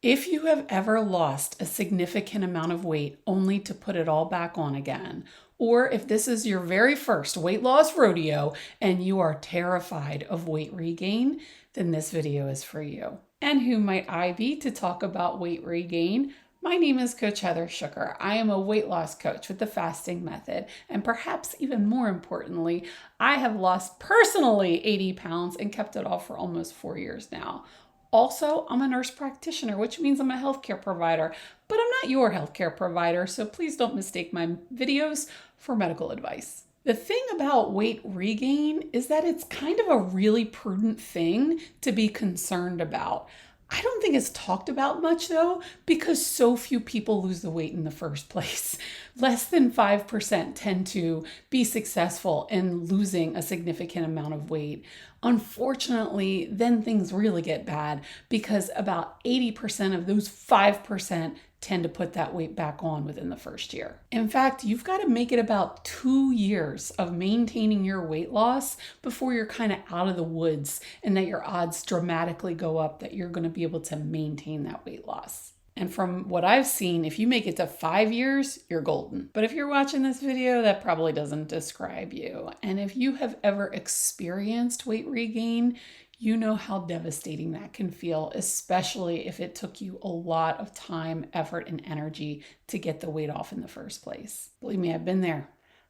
If you have ever lost a significant amount of weight only to put it all back on again, or if this is your very first weight loss rodeo and you are terrified of weight regain, then this video is for you. And who might I be to talk about weight regain? My name is Coach Heather Shuker. I am a weight loss coach with the fasting method. And perhaps even more importantly, I have lost personally 80 pounds and kept it off for almost 4 years now. Also, I'm a nurse practitioner, which means I'm a healthcare provider, but I'm not your healthcare provider, so please don't mistake my videos for medical advice. The thing about weight regain is that it's kind of a really prudent thing to be concerned about. I don't think it's talked about much though, because so few people lose the weight in the first place. Less than 5% tend to be successful in losing a significant amount of weight. Unfortunately, then things really get bad because about 80% of those 5% tend to put that weight back on within the first year. In fact, you've got to make it about 2 years of maintaining your weight loss before you're kind of out of the woods and that your odds dramatically go up that you're going to be able to maintain that weight loss. And from what I've seen, if you make it to 5 years, you're golden. But if you're watching this video, that probably doesn't describe you. And if you have ever experienced weight regain, you know how devastating that can feel, especially if it took you a lot of time, effort, and energy to get the weight off in the first place. Believe me, I've been there.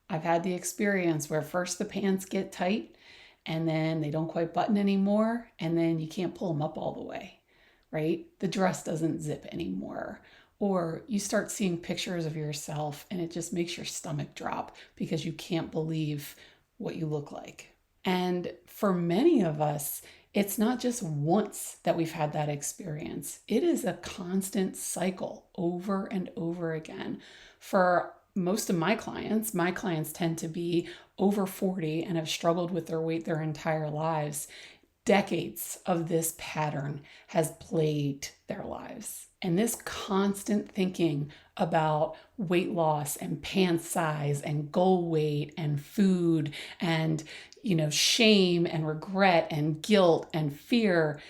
I've had the experience where first the pants get tight and then they don't quite button anymore, and then you can't pull them up all the way, right? The dress doesn't zip anymore. Or you start seeing pictures of yourself and it just makes your stomach drop because you can't believe what you look like. And for many of us, it's not just once that we've had that experience. It is a constant cycle over and over again. For most of my clients tend to be over 40 and have struggled with their weight their entire lives. Decades of this pattern has plagued their lives. And this constant thinking about weight loss and pant size and goal weight and food and shame and regret and guilt and fear,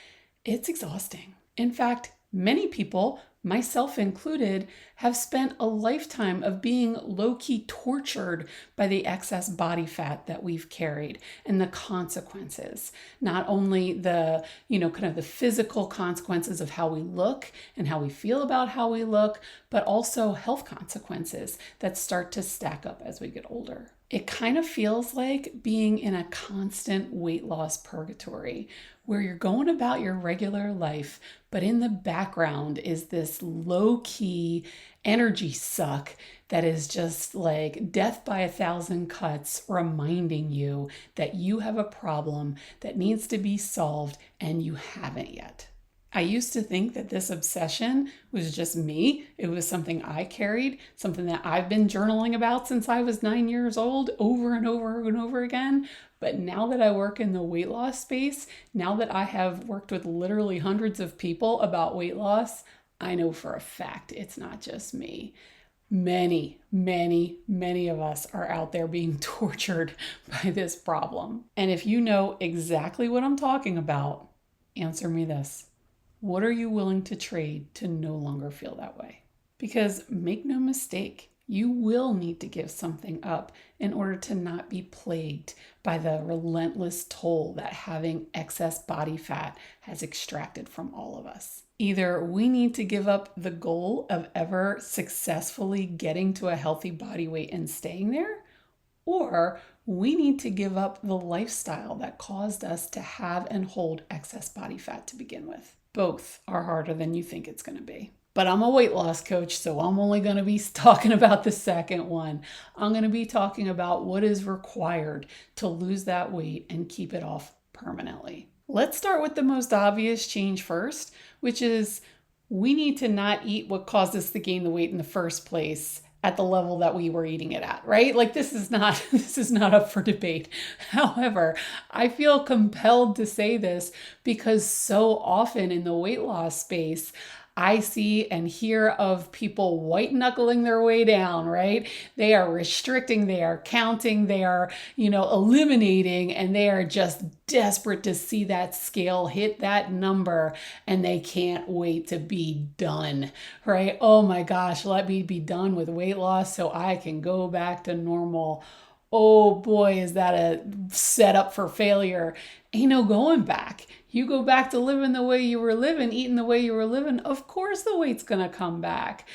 it's exhausting. In fact, many people, myself included, have spent a lifetime of being low-key tortured by the excess body fat that we've carried and the consequences. Not only the, kind of the physical consequences of how we look and how we feel about how we look, but also health consequences that start to stack up as we get older. It kind of feels like being in a constant weight loss purgatory where you're going about your regular life, but in the background is this low-key energy suck that is just like death by 1,000 cuts, reminding you that you have a problem that needs to be solved and you haven't yet. I used to think that this obsession was just me. It was something I carried, something that I've been journaling about since I was 9 years old, over and over and over again. But now that I work in the weight loss space, now that I have worked with literally hundreds of people about weight loss, I know for a fact it's not just me. Many of us are out there being tortured by this problem. And if you know exactly what I'm talking about, answer me this. What are you willing to trade to no longer feel that way? Because make no mistake, you will need to give something up in order to not be plagued by the relentless toll that having excess body fat has extracted from all of us. Either we need to give up the goal of ever successfully getting to a healthy body weight and staying there, or we need to give up the lifestyle that caused us to have and hold excess body fat to begin with. Both are harder than you think it's going to be. But I'm a weight loss coach, so I'm only going to be talking about the second one. I'm going to be talking about what is required to lose that weight and keep it off permanently. Let's start with the most obvious change first, which is we need to not eat what caused us to gain the weight in the first place at the level that we were eating it at, right? Like this is not up for debate. However, I feel compelled to say this because so often in the weight loss space, I see and hear of people white knuckling their way down, right? They are restricting, they are counting, they are, eliminating, and they are just desperate to see that scale hit that number, and they can't wait to be done, right? Oh my gosh, let me be done with weight loss so I can go back to normal. Oh boy, is that a setup for failure. Ain't no going back. You go back to living the way you were living, eating the way you were living, of course the weight's gonna come back.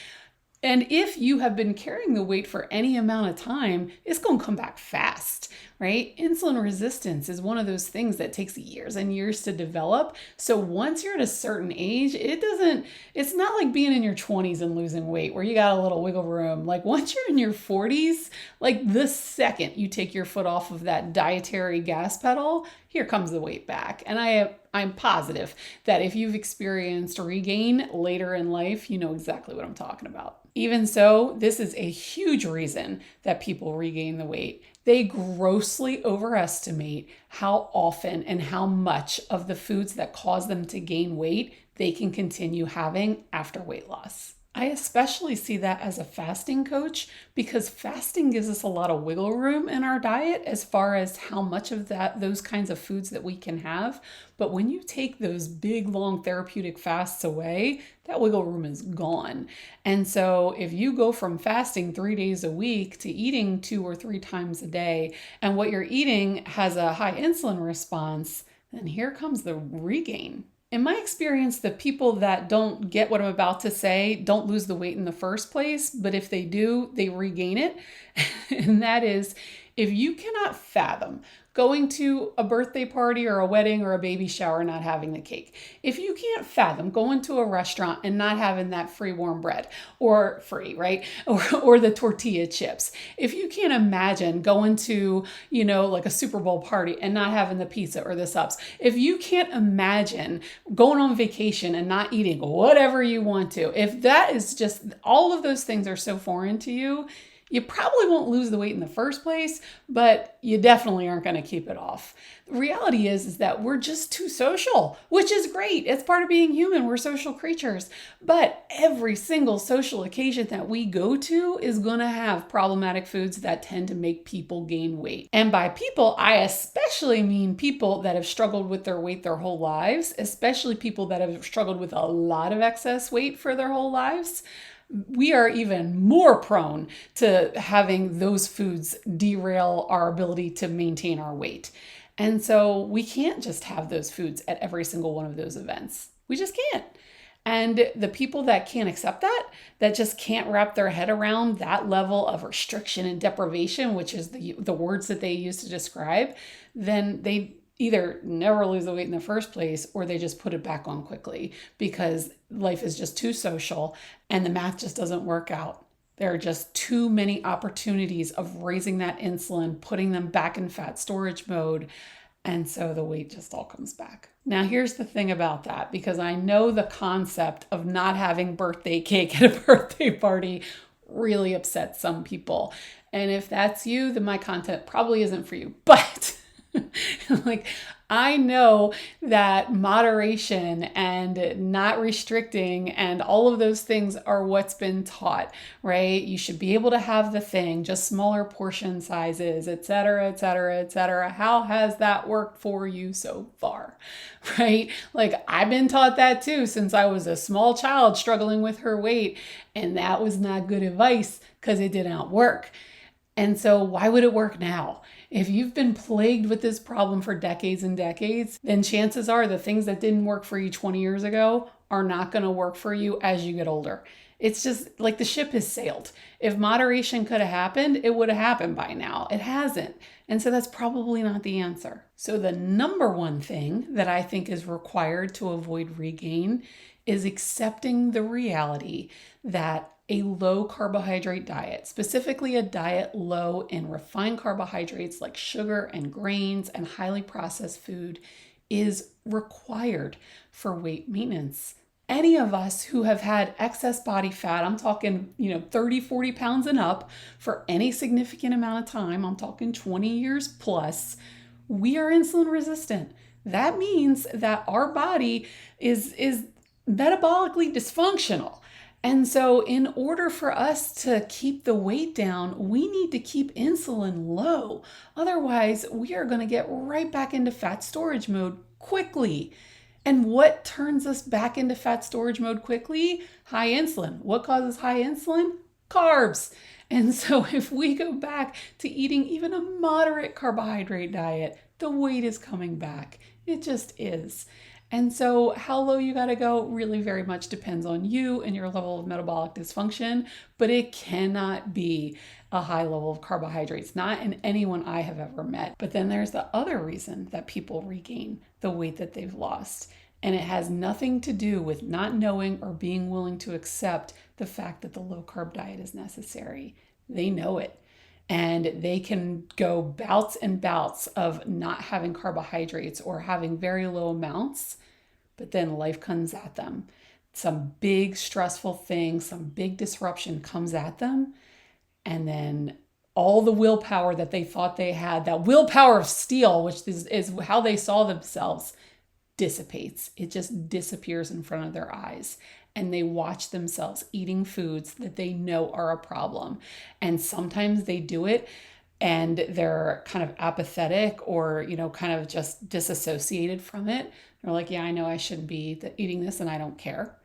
And if you have been carrying the weight for any amount of time, it's going to come back fast, right? Insulin resistance is one of those things that takes years and years to develop. So once you're at a certain age, it's not like being in your 20s and losing weight where you got a little wiggle room. Like once you're in your 40s, like the second you take your foot off of that dietary gas pedal, here comes the weight back. And I'm positive that if you've experienced regain later in life, you know exactly what I'm talking about. Even so, this is a huge reason that people regain the weight. They grossly overestimate how often and how much of the foods that cause them to gain weight they can continue having after weight loss. I especially see that as a fasting coach because fasting gives us a lot of wiggle room in our diet as far as how much of those kinds of foods that we can have. But when you take those big, long therapeutic fasts away, that wiggle room is gone. And so if you go from fasting 3 days a week to eating 2 or 3 times a day, and what you're eating has a high insulin response, then here comes the regain. In my experience, the people that don't get what I'm about to say don't lose the weight in the first place, but if they do, they regain it. And that is, if you cannot fathom going to a birthday party or a wedding or a baby shower and not having the cake, if you can't fathom going to a restaurant and not having that free warm bread or free, right? Or the tortilla chips, if you can't imagine going to, like a Super Bowl party and not having the pizza or the subs, if you can't imagine going on vacation and not eating whatever you want to, if that is just, all of those things are so foreign to you, you probably won't lose the weight in the first place, but you definitely aren't going to keep it off. The reality is that we're just too social, which is great. It's part of being human. We're social creatures. But every single social occasion that we go to is going to have problematic foods that tend to make people gain weight. And by people, I especially mean people that have struggled with their weight their whole lives, especially people that have struggled with a lot of excess weight for their whole lives. We are even more prone to having those foods derail our ability to maintain our weight. And so we can't just have those foods at every single one of those events. We just can't. And the people that can't accept that just can't wrap their head around that level of restriction and deprivation, which is the words that they use to describe, then they either never lose the weight in the first place or they just put it back on quickly because life is just too social and the math just doesn't work out. There are just too many opportunities of raising that insulin, putting them back in fat storage mode. And so the weight just all comes back. Now, here's the thing about that, because I know the concept of not having birthday cake at a birthday party really upsets some people. And if that's you, then my content probably isn't for you. But like, I know that moderation and not restricting and all of those things are what's been taught, right? You should be able to have the thing, just smaller portion sizes, et cetera, et cetera, et cetera. How has that worked for you so far, right? Like, I've been taught that too since I was a small child struggling with her weight, and that was not good advice because it did not work. And so why would it work now? If you've been plagued with this problem for decades and decades, then chances are the things that didn't work for you 20 years ago are not going to work for you as you get older. It's just like the ship has sailed. If moderation could have happened, it would have happened by now. It hasn't. And so that's probably not the answer. So the number one thing that I think is required to avoid regain is accepting the reality that a low carbohydrate diet, specifically a diet low in refined carbohydrates like sugar and grains and highly processed food, is required for weight maintenance. Any of us who have had excess body fat, I'm talking, 30, 40 pounds and up for any significant amount of time, I'm talking 20 years plus, we are insulin resistant. That means that our body is metabolically dysfunctional. And so, in order for us to keep the weight down, we need to keep insulin low. Otherwise, we are going to get right back into fat storage mode quickly. And what turns us back into fat storage mode quickly? High insulin. What causes high insulin? Carbs. And so, if we go back to eating even a moderate carbohydrate diet, the weight is coming back. It just is. And so, how low you got to go really very much depends on you and your level of metabolic dysfunction, but it cannot be a high level of carbohydrates, not in anyone I have ever met. But then there's the other reason that people regain the weight that they've lost. And it has nothing to do with not knowing or being willing to accept the fact that the low carb diet is necessary. They know it. And they can go bouts and bouts of not having carbohydrates or having very low amounts, but then life comes at them. Some big stressful thing, some big disruption comes at them, and then all the willpower that they thought they had, that willpower of steel, which is how they saw themselves, dissipates. It just disappears in front of their eyes. And they watch themselves eating foods that they know are a problem. And sometimes they do it and they're kind of apathetic or, kind of just disassociated from it. They're like, yeah, I know I shouldn't be eating this and I don't care.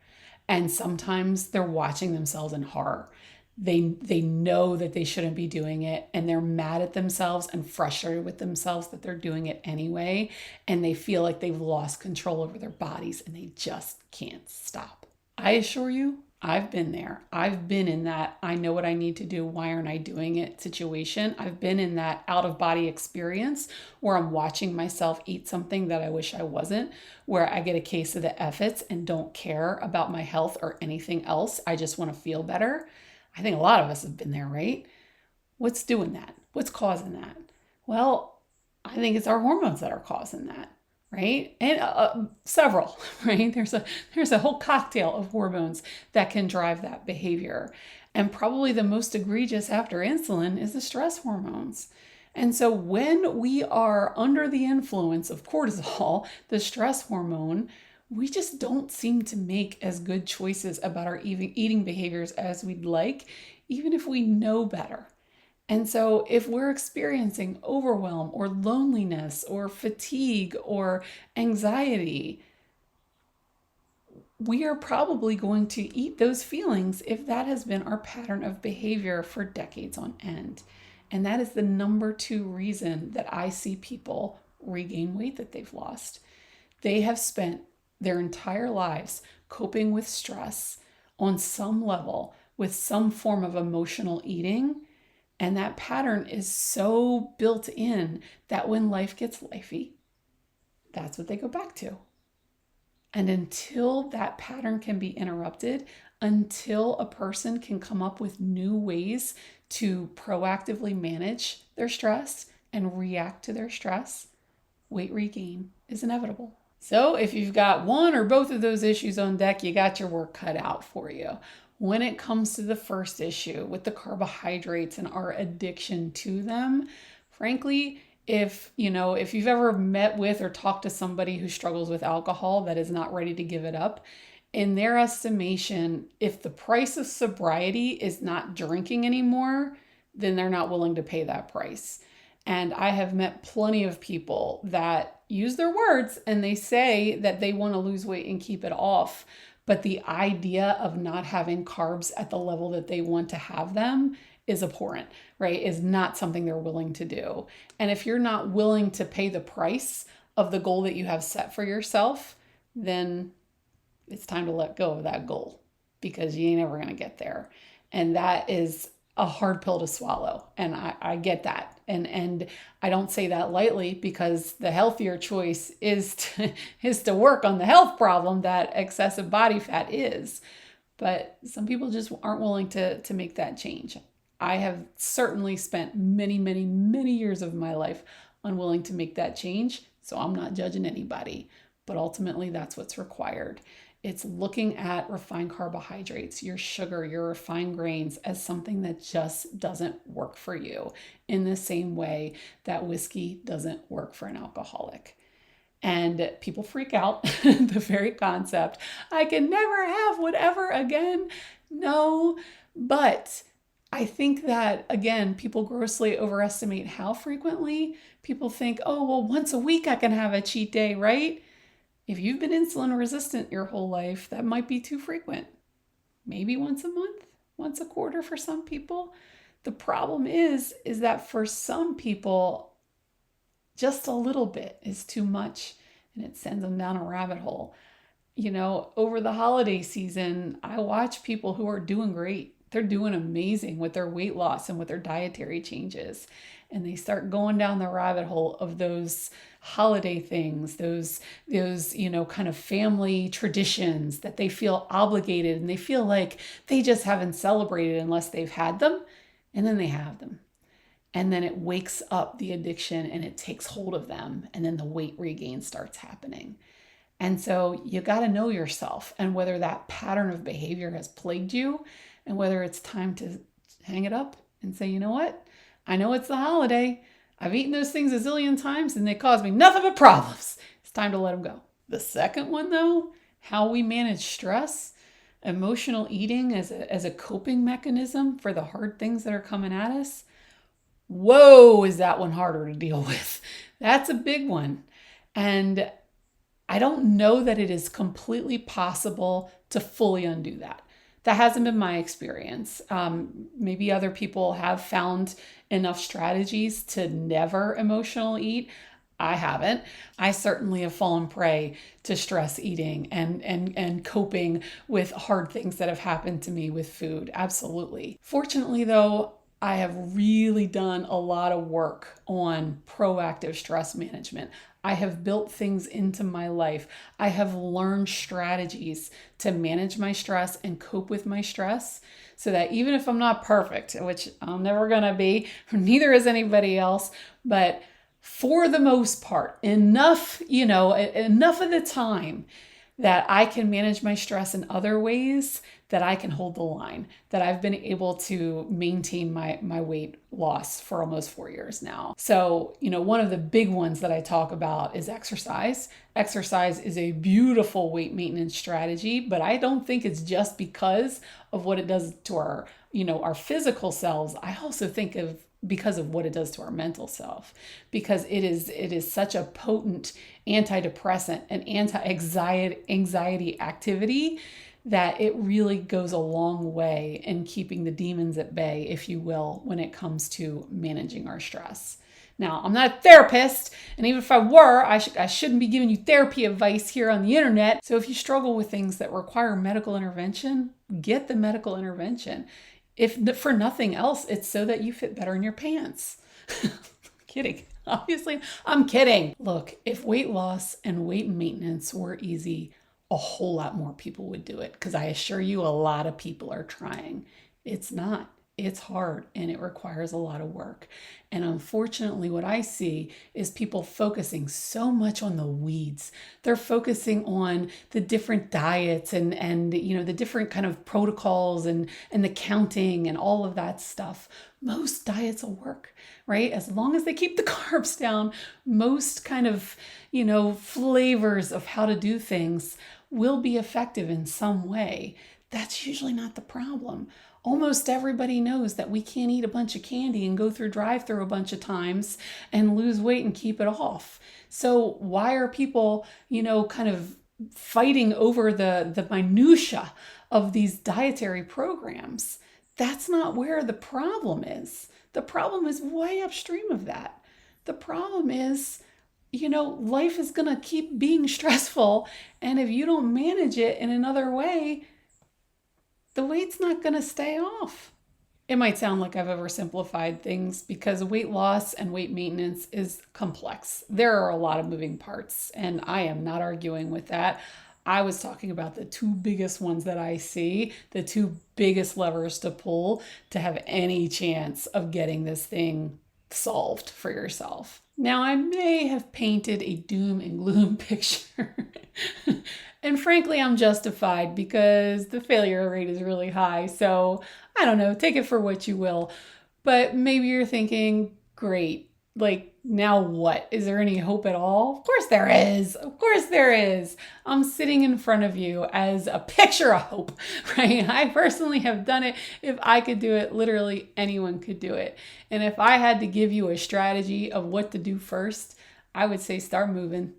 And sometimes they're watching themselves in horror. They know that they shouldn't be doing it and they're mad at themselves and frustrated with themselves that they're doing it anyway. And they feel like they've lost control over their bodies and they just can't stop. I assure you, I've been there. I've been in that I know what I need to do, why aren't I doing it situation. I've been in that out of body experience where I'm watching myself eat something that I wish I wasn't, where I get a case of the F-its and don't care about my health or anything else. I just want to feel better. I think a lot of us have been there, right? What's doing that? What's causing that? Well, I think it's our hormones that are causing that. Right? And several, right? There's a whole cocktail of hormones that can drive that behavior. And probably the most egregious after insulin is the stress hormones. And so when we are under the influence of cortisol, the stress hormone, we just don't seem to make as good choices about our eating behaviors as we'd like, even if we know better. And so if we're experiencing overwhelm or loneliness or fatigue or anxiety, we are probably going to eat those feelings if that has been our pattern of behavior for decades on end. And that is the number 2 reason that I see people regain weight that they've lost. They have spent their entire lives coping with stress on some level with some form of emotional eating. And that pattern is so built in that when life gets lifey, that's what they go back to. And until that pattern can be interrupted, until a person can come up with new ways to proactively manage their stress and react to their stress, weight regain is inevitable. So if you've got one or both of those issues on deck, you got your work cut out for you. When it comes to the first issue with the carbohydrates and our addiction to them, frankly, if you've ever met with or talked to somebody who struggles with alcohol that is not ready to give it up, in their estimation, if the price of sobriety is not drinking anymore, then they're not willing to pay that price. And I have met plenty of people that use their words and they say that they want to lose weight and keep it off. But the idea of not having carbs at the level that they want to have them is abhorrent, right? Is not something they're willing to do. And if you're not willing to pay the price of the goal that you have set for yourself, then it's time to let go of that goal because you ain't ever going to get there. And that is a hard pill to swallow. And I get that. And I don't say that lightly because the healthier choice is to work on the health problem that excessive body fat is. But some people just aren't willing to make that change. I have certainly spent many, many, many years of my life unwilling to make that change. So I'm not judging anybody. But ultimately, that's what's required. It's looking at refined carbohydrates, your sugar, your refined grains as something that just doesn't work for you in the same way that whiskey doesn't work for an alcoholic. And people freak out the very concept. I can never have whatever again. No, but I think that, again, people grossly overestimate how frequently people think, oh, well, once a week I can have a cheat day, right? If you've been insulin resistant your whole life, that might be too frequent. Maybe once a month, once a quarter for some people. The problem is that for some people, just a little bit is too much and it sends them down a rabbit hole. Over the holiday season, I watch people who are doing great. They're doing amazing with their weight loss and with their dietary changes. And they start going down the rabbit hole of those holiday things, those kind of family traditions that they feel obligated and they feel like they just haven't celebrated unless they've had them. And then they have them. And then it wakes up the addiction and it takes hold of them. And then the weight regain starts happening. And so you got to know yourself and whether that pattern of behavior has plagued you and whether it's time to hang it up and say, you know what? I know it's the holiday. I've eaten those things a zillion times and they cause me nothing but problems. It's time to let them go. The second one, though, how we manage stress, emotional eating as a coping mechanism for the hard things that are coming at us. Whoa, is that one harder to deal with? That's a big one. And I don't know that it is completely possible to fully undo that. That hasn't been my experience. Maybe other people have found enough strategies to never emotional eat. I haven't. I certainly have fallen prey to stress eating and coping with hard things that have happened to me with food. Absolutely. Fortunately, though, I have really done a lot of work on proactive stress management. I have built things into my life. I have learned strategies to manage my stress and cope with my stress so that even if I'm not perfect, which I'm never going to be, neither is anybody else, but for the most part, enough of the time that I can manage my stress in other ways, that I can hold the line, that I've been able to maintain my weight loss for almost 4 years now. So, one of the big ones that I talk about is exercise. Exercise is a beautiful weight maintenance strategy, but I don't think it's just because of what it does to our physical selves. I also think because of what it does to our mental self, because it is such a potent antidepressant and anxiety activity that it really goes a long way in keeping the demons at bay, if you will, when it comes to managing our stress. Now, I'm not a therapist, and even if I were, I shouldn't be giving you therapy advice here on the internet. So if you struggle with things that require medical intervention, get the medical intervention. If for nothing else, it's so that you fit better in your pants. Kidding. Obviously, I'm kidding. Look, if weight loss and weight maintenance were easy, a whole lot more people would do it, because I assure you a lot of people are trying. It's not. It's hard and it requires a lot of work. And unfortunately, what I see is people focusing so much on the weeds. They're focusing on the different diets and the different kind of protocols and the counting and all of that stuff. Most diets will work, right? As long as they keep the carbs down, most kind of, flavors of how to do things will be effective in some way. That's usually not the problem. Almost everybody knows that we can't eat a bunch of candy and go through drive-through a bunch of times and lose weight and keep it off. So why are people, kind of fighting over the minutia of these dietary programs? That's not where the problem is. The problem is way upstream of that. The problem is, life is going to keep being stressful. And if you don't manage it in another way, the weight's not going to stay off. It might sound like I've oversimplified things because weight loss and weight maintenance is complex. There are a lot of moving parts, and I am not arguing with that. I was talking about the two biggest ones that I see, the two biggest levers to pull to have any chance of getting this thing solved for yourself. Now, I may have painted a doom and gloom picture. And frankly, I'm justified because the failure rate is really high. So I don't know, take it for what you will. But maybe you're thinking, great, like, now what? Is there any hope at all? Of course there is. Of course there is. I'm sitting in front of you as a picture of hope, right? I personally have done it. If I could do it, literally anyone could do it. And if I had to give you a strategy of what to do first, I would say start moving.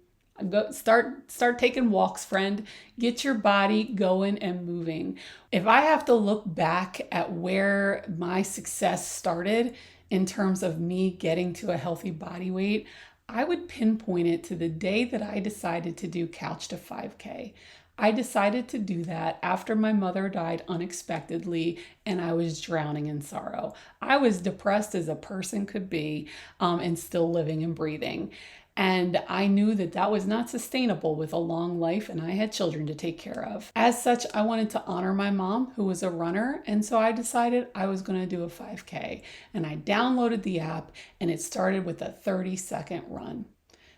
Go start taking walks, friend. Get your body going and moving. If I have to look back at where my success started in terms of me getting to a healthy body weight, I would pinpoint it to the day that I decided to do Couch to 5K. I decided to do that after my mother died unexpectedly and I was drowning in sorrow. I was depressed as a person could be, and still living and breathing. And I knew that that was not sustainable with a long life, and I had children to take care of. As such, I wanted to honor my mom, who was a runner, and so I decided I was going to do a 5K. And I downloaded the app, and it started with a 30-second run.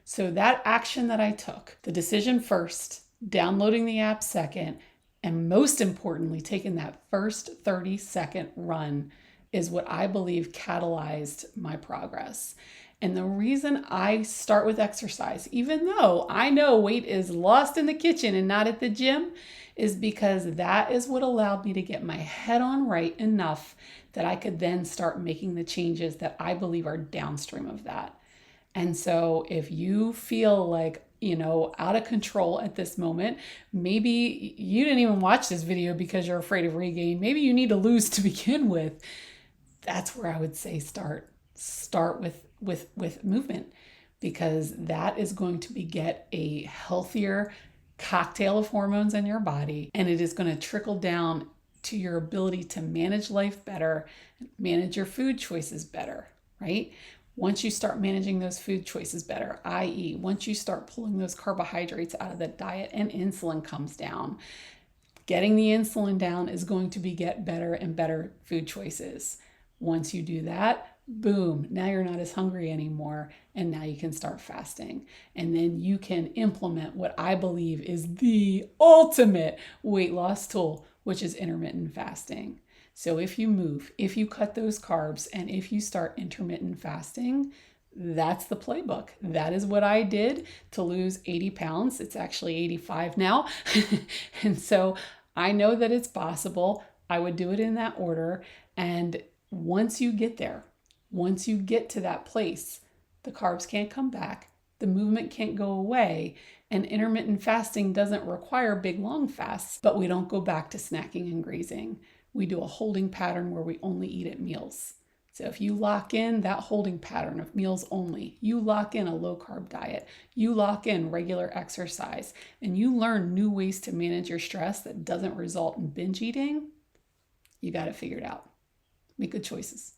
So that action that I took, the decision first, downloading the app second, and most importantly, taking that first 30-second run is what I believe catalyzed my progress. And the reason I start with exercise, even though I know weight is lost in the kitchen and not at the gym, is because that is what allowed me to get my head on right enough that I could then start making the changes that I believe are downstream of that. And so if you feel like, out of control at this moment, maybe you didn't even watch this video because you're afraid of regain. Maybe you need to lose to begin with. That's where I would say start with movement, because that is going to beget a healthier cocktail of hormones in your body, and it is going to trickle down to your ability to manage life better, manage your food choices better, right? Once you start managing those food choices better, i.e., once you start pulling those carbohydrates out of the diet and insulin comes down, getting the insulin down is going to beget better and better food choices. Once you do that, boom, now you're not as hungry anymore, and now you can start fasting. And then you can implement what I believe is the ultimate weight loss tool, which is intermittent fasting. So if you move, if you cut those carbs, and if you start intermittent fasting, that's the playbook. That is what I did to lose 80 pounds. It's actually 85 now. And so I know that it's possible. I would do it in that order. And once you get there, once you get to that place, the carbs can't come back, the movement can't go away, and intermittent fasting doesn't require big, long fasts, but we don't go back to snacking and grazing. We do a holding pattern where we only eat at meals. So if you lock in that holding pattern of meals only, you lock in a low carb diet, you lock in regular exercise, and you learn new ways to manage your stress that doesn't result in binge eating, you got it figured out. Make good choices.